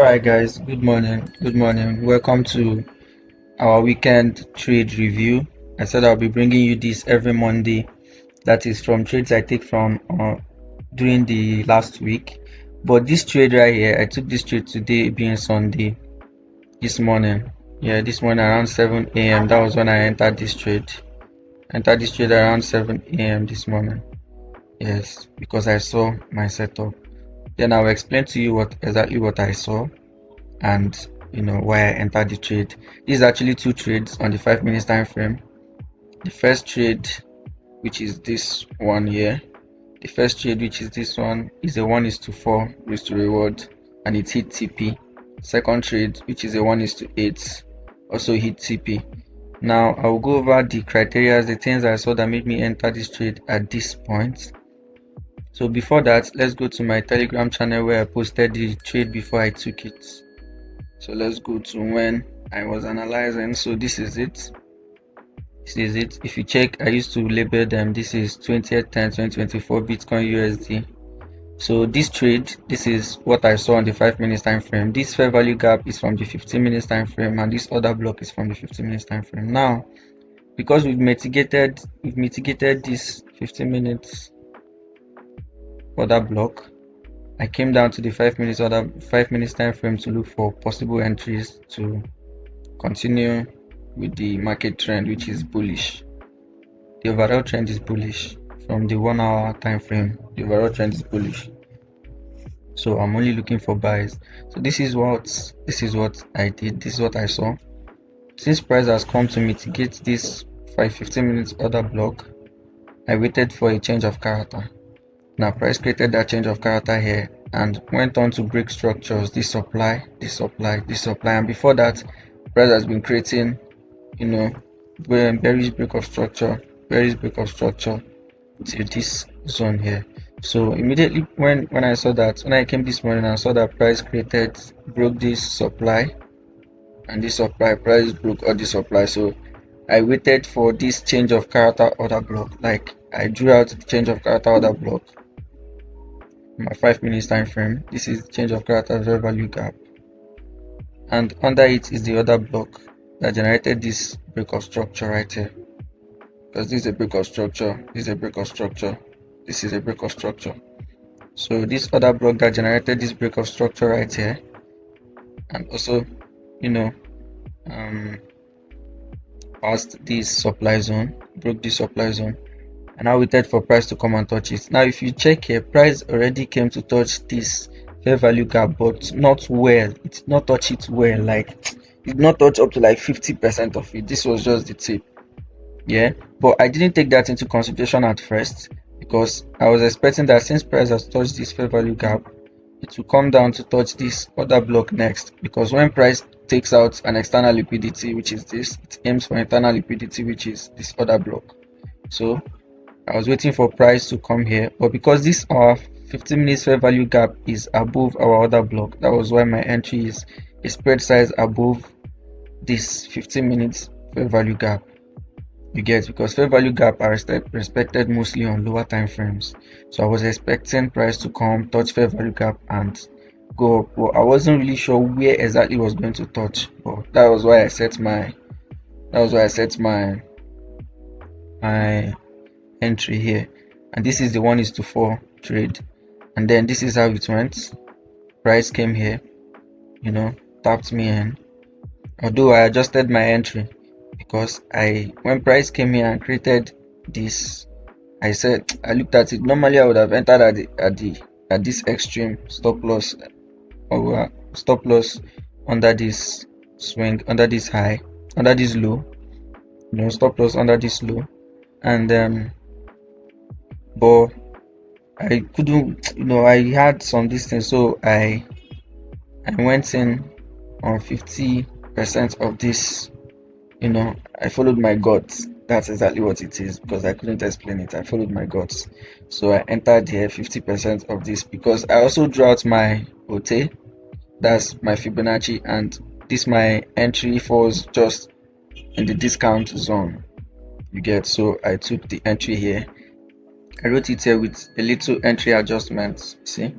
Alright guys, good morning. Good morning. Welcome to our weekend trade review. I said I'll be bringing you this every Monday. That is from trades I take from during the last week. But this trade right here, I took this trade today being Sunday, this morning. Yeah, this morning around 7 a.m. That was when I entered this trade. Entered this trade around 7 a.m. this morning. Yes, because I saw my setup. Then I'll explain to you exactly what I saw and why I entered the trade. This is actually two trades on the 5 minutes time frame. The first trade, which is this one here, the first trade, which is this one, is a 1:4 risk to reward, and it hit TP. Second trade, which is a 1:8, also hit TP. Now I will go over the criteria, the things I saw that made me enter this trade at this point. So before that, let's go to my Telegram channel where I posted the trade before I took it. So let's go to when I was analyzing. So this is it. If you check, I used to label them. This is 20th 10 2024 Bitcoin USD. So this trade, this is what I saw on the 5 minutes time frame. This fair value gap is from the 15 minutes time frame, and this other block is from the 15 minutes time frame. Now, because we've mitigated this 15 minutes other block, I came down to the 5 minutes time frame to look for possible entries to continue with the market trend, which is bullish. The overall trend is bullish from the 1 hour time frame. The overall trend is bullish. So I'm only looking for buys. So this is what I did. This is what I saw. Since price has come to mitigate this 15 minutes order block, I waited for a change of character. Now price created that change of character here and went on to break structures, this supply, and before that price has been creating bearish break of structure to this zone here. So immediately when I saw that, when I came this morning, I saw that price broke this supply, and this supply price broke all the supply. So I waited for this change of character order block. Like I drew out the change of character order block, my 5 minutes time frame. This is change of character fair value gap, and under it is the other block that generated this break of structure right here, because this is a break of structure, this is a break of structure, this is a break of structure. So this other block that generated this break of structure right here, and also passed this supply zone, broke this supply zone, and I waited for price to come and touch it. Now if you check here, price already came to touch this fair value gap, but not well. It did not touch it well. Like it did not touch up to like 50% of it. This was just the tip. Yeah, but I didn't take that into consideration at first, because I was expecting that since price has touched this fair value gap, it will come down to touch this other block next, because when price takes out an external liquidity, which is this, it aims for internal liquidity, which is this other block. So I was waiting for price to come here, but because this our 15 minutes fair value gap is above our other block, that was why my entry is a spread size above this 15 minutes fair value gap. You get, because fair value gap are respected mostly on lower time frames. So I was expecting price to come, touch fair value gap and go up. Well, I wasn't really sure where exactly it was going to touch, but that was why I set my my entry here. And this is the 1:4 trade, and then this is how it went. Price came here, tapped me in, although I adjusted my entry, because when price came here and created this, I looked at it. Normally I would have entered at this extreme stop loss, or stop loss under this swing, under this high, under this low, stop loss under this low, and but I couldn't, I had some distance, so I went in on 50% of this. I followed my guts. That's exactly what it is, because I couldn't explain it. I followed my guts. So I entered here 50% of this, because I also drew out my OTE, that's my Fibonacci, and this my entry falls just in the discount zone. You get, so I took the entry here. I wrote it here with a little entry adjustment, see,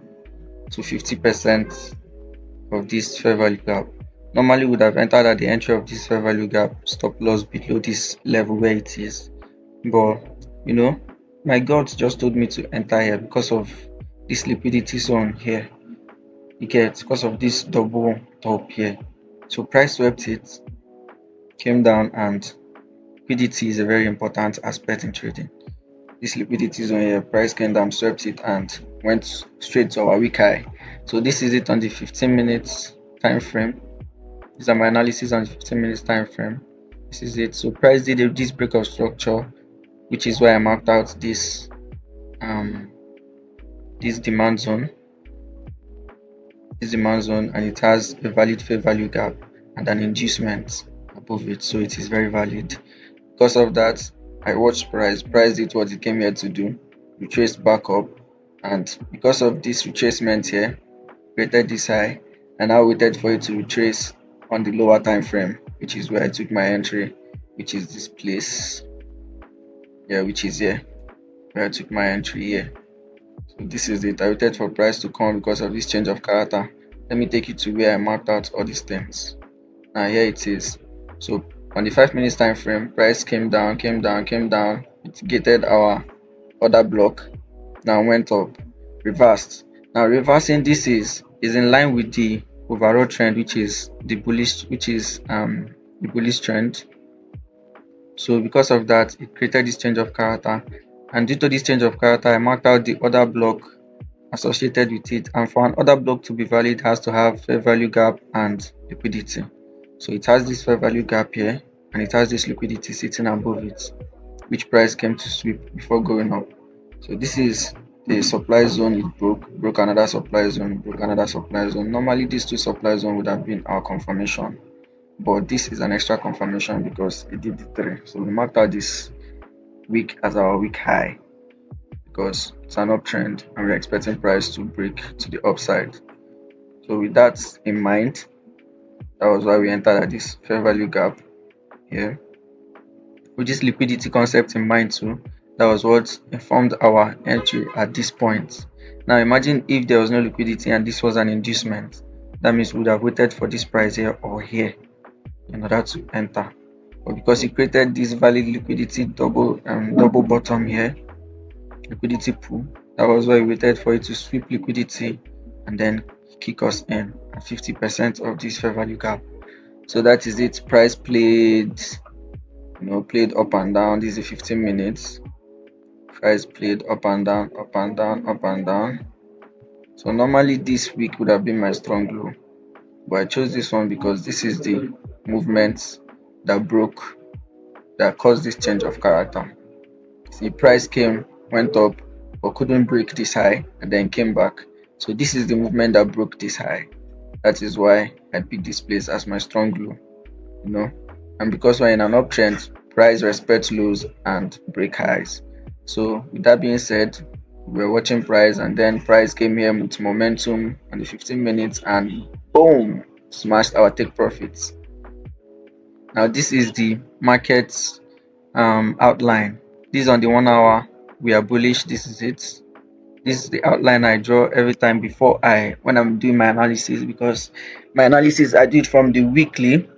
to 50%, of this fair value gap. Normally would have entered at the entry of this fair value gap, stop loss below this level where it is. But you know, my gut just told me to enter here because of this liquidity zone here. You get, because of this double top here. So price swept it, came down, and liquidity is a very important aspect in trading. This liquidity zone here, price came down, swept it, and went straight to our weak high. So this is it on the 15 minutes time frame. These are my analysis on the 15 minutes time frame. This is it. So price did this break of structure, which is why I marked out um this demand zone, and it has a valid fair value gap and an inducement above it. So it is very valid. Because of that, I watched price. Price did what it came here to do, retraced back up, and because of this retracement here, created this high, and I waited for it to retrace on the lower time frame, which is where I took my entry, which is this place. Yeah, which is here, where I took my entry here. So this is it. I waited for price to come because of this change of character. Let me take you to where I marked out all these things. Now here it is. So on the 5 minutes time frame, price came down, came down, came down. It gated our order block. Now went up, reversed. Now reversing this is in line with the overall trend, which is the bullish trend. So because of that, it created this change of character, and due to this change of character, I marked out the order block associated with it. And for an order block to be valid, it has to have fair value gap and liquidity. So it has this fair value gap here, and it has this liquidity sitting above it, which price came to sweep before going up. So this is the supply zone. It broke another supply zone, broke another supply zone. Normally these two supply zone would have been our confirmation, but this is an extra confirmation because it did the three. So we marked out this week as our week high because it's an uptrend and we're expecting price to break to the upside. So with that in mind, that was why we entered at this fair value gap here. With this liquidity concept in mind too, that was what informed our entry at this point. Now imagine if there was no liquidity and this was an inducement. That means we would have waited for this price here or here in order to enter. But because it created this valid liquidity double bottom here, liquidity pool, that was why we waited for it to sweep liquidity and then kick us in at 50% of this fair value gap. So that is it. Price played up and down. This is 15 minutes. Price played up and down, up and down, up and down. So normally this week would have been my strong low, but I chose this one because this is the movement that caused this change of character. See, price went up, but couldn't break this high and then came back. So this is the movement that broke this high. That is why I picked this place as my strong low, and because we're in an uptrend, price respects lows and break highs. So with that being said, we're watching price, and then price came here with momentum on the 15 minutes and boom, smashed our take profits. Now this is the market's outline. This is on the 1 hour. We are bullish. This is it. This is the outline I draw every time when I'm doing my analysis, because my analysis I do it from the weekly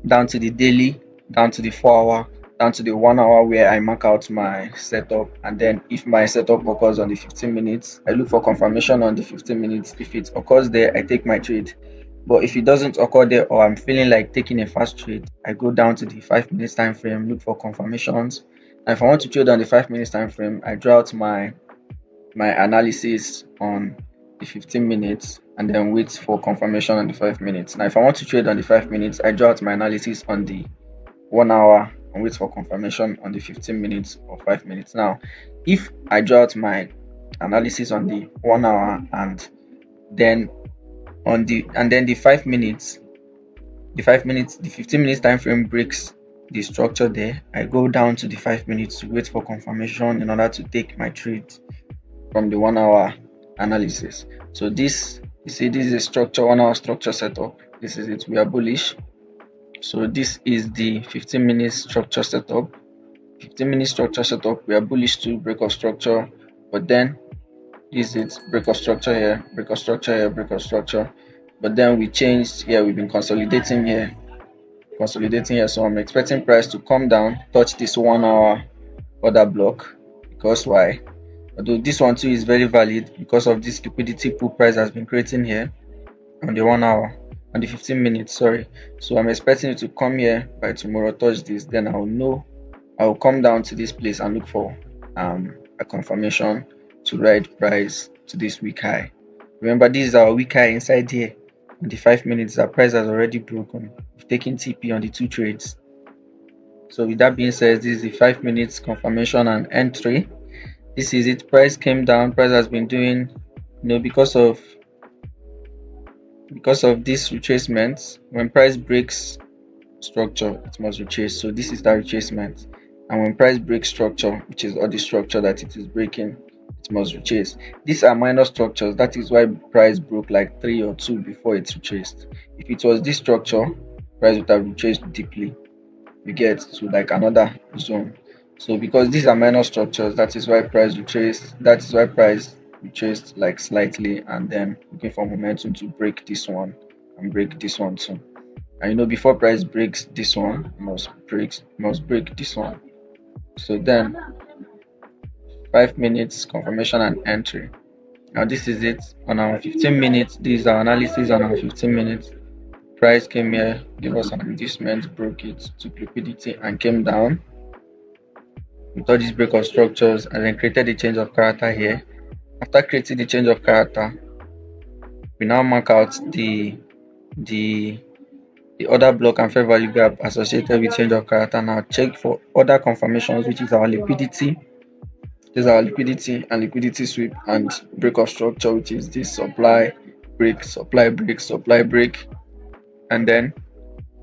down to the daily, down to the 4 hour, down to the 1 hour where I mark out my setup. And then if my setup occurs on the 15 minutes, I look for confirmation on the 15 minutes. If it occurs there, I take my trade. But if it doesn't occur there, or I'm feeling like taking a fast trade, I go down to the 5 minutes time frame, look for confirmations. And if I want to trade on the 5 minutes time frame, I draw out my analysis on the 15 minutes and then wait for confirmation on the 5 minutes. Now if I want to trade on the 5 minutes, I draw out my analysis on the 1 hour and wait for confirmation on the 15 minutes or 5 minutes. Now if I draw out my analysis on the 1 hour and then the 5 minutes, the 15 minutes time frame breaks the structure there, I go down to the 5 minutes to wait for confirmation in order to take my trade from the 1 hour analysis. So this, you see, this is a structure, 1 hour structure setup. This is it. We are bullish. So this is the 15 minutes structure setup. 15 minutes structure setup. We are bullish to break of structure, but then this is break of structure here, break of structure here, break of structure. but then we changed here. We've been consolidating here. So I'm expecting price to come down, touch this 1 hour order block. Because why? Although this one too is very valid because of this liquidity pool price has been creating here on the 1 hour, on the 15 minutes, sorry. So I'm expecting it to come here by tomorrow, touch this, then I'll know. I'll come down to this place and look for a confirmation to ride price to this week high. Remember, this is our week high inside here. On the 5 minutes, our price has already broken. We've taken TP on the two trades. So with that being said, this is the 5 minutes confirmation and entry. This is it. Price came down. Price has been doing, because of this retracement. When price breaks structure, it must retrace. So this is that retracement. And when price breaks structure, which is all the structure that it is breaking, it must retrace. These are minor structures. That is why price broke like 3 or 2 before it retraced. If it was this structure, price would have retraced deeply. You get to like another zone. So because these are minor structures, that is why price retraced. That is why price retraced like slightly, and then looking for momentum to break this one and break this one too. And before price breaks this one, must break this one. So then 5 minutes confirmation and entry. Now this is it on our 15 minutes. This is our analysis on our 15 minutes. Price came here, gave us an inducement, broke it, took liquidity and came down with all these break of structures, and then created the change of character here. After creating the change of character, we now mark out the other block and fair value gap associated with change of character. Now check for other confirmations, which is our liquidity. This is our liquidity and liquidity sweep and break of structure, which is this supply break, supply break, supply break, and then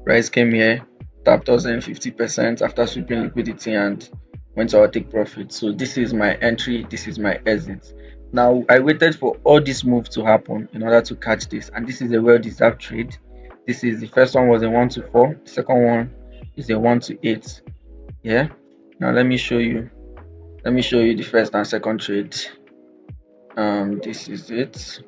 price came here, tapped us in 50% after sweeping liquidity and went to our take profit. So this is my entry, this is my exit. Now I waited for all this move to happen in order to catch this, and this is a well-deserved trade. This is the first one was a 1 to 4, the second one is a 1 to 8. Yeah. Now let me show you the first and second trade. This is it.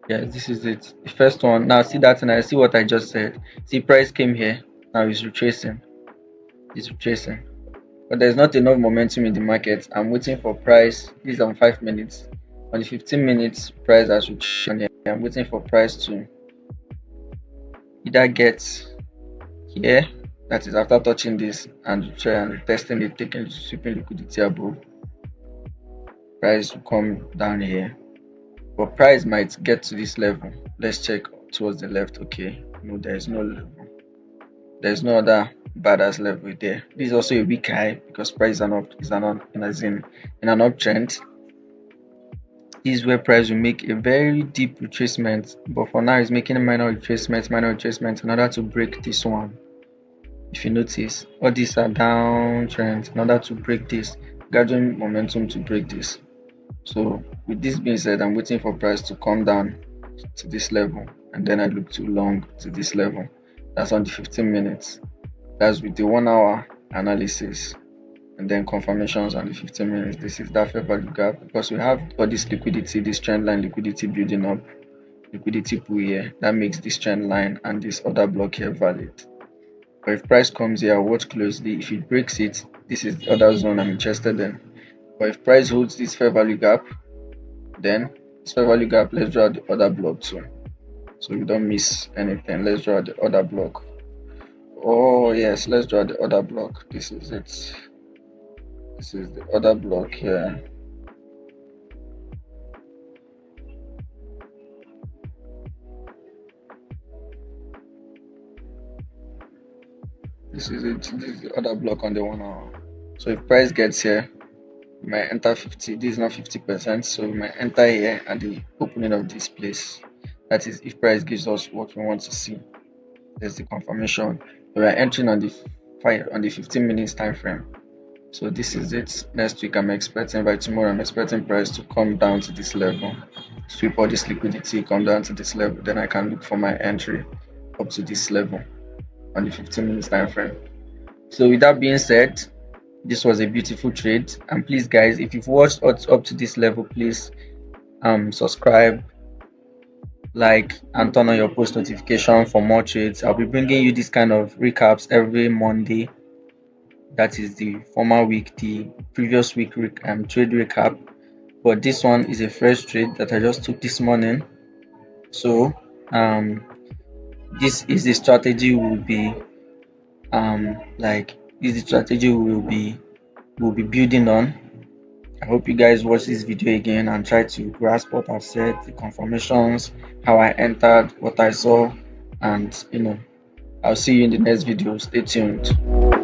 Yes, this is it. The first one. Now see that, and I see what I just said. See, price came here. Now it's retracing. It's retracing. But there's not enough momentum in the market. I'm waiting for price. This is on 5 minutes. On the 15 minutes, price has retraced. I'm waiting for price to either get here, that is after touching this and try and testing it, taking sweeping liquidity above. Price will come down here. But price might get to this level. Let's check towards the left. Okay, no, there's no level. There's no other badass level there. This is also a weak high because price is in an uptrend. This is where price will make a very deep retracement, but for now it's making a minor retracement in order to break this one. If you notice, all these are downtrends in order to break this, gathering momentum to break this. So with this being said, I'm waiting for price to come down to this level, and then I look to long to this level. That's on the 15 minutes. That's with the 1 hour analysis, and then confirmations on the 15 minutes. This is that fair value gap because we have all this liquidity, this trend line liquidity building up, liquidity pool here. That makes this trend line and this other block here valid. But if price comes here, I'll watch closely. If it breaks it, this is the other zone I'm interested in. But if price holds this fair value gap, then this fair value gap, let's draw the other block too, so we don't miss anything. Let's draw the other block. Oh yes, let's draw the other block. This is it. This is the other block here. This is it. This is the other block on the 1 hour. So if price gets here, we might enter 50. This is not 50%, so we might enter here at the opening of this place. That is if price gives us what we want to see. There's the confirmation. We are entering on the 15 minutes time frame. So this is it. Next week by tomorrow I'm expecting price to come down to this level, sweep all this liquidity, come down to this level, then I can look for my entry up to this level on the 15 minutes time frame. So with that being said, this was a beautiful trade, and please guys, if you've watched up to this level, please subscribe, like and turn on your post notification for more trades. I'll be bringing you this kind of recaps every Monday. That is the former week, the previous week trade recap. But this one is a fresh trade that I just took this morning. So um, this is the strategy we'll be like this is the strategy we'll be building on. I hope you guys watch this video again and try to grasp what I've said, the confirmations, how I entered, what I saw, and I'll see you in the next video. Stay tuned.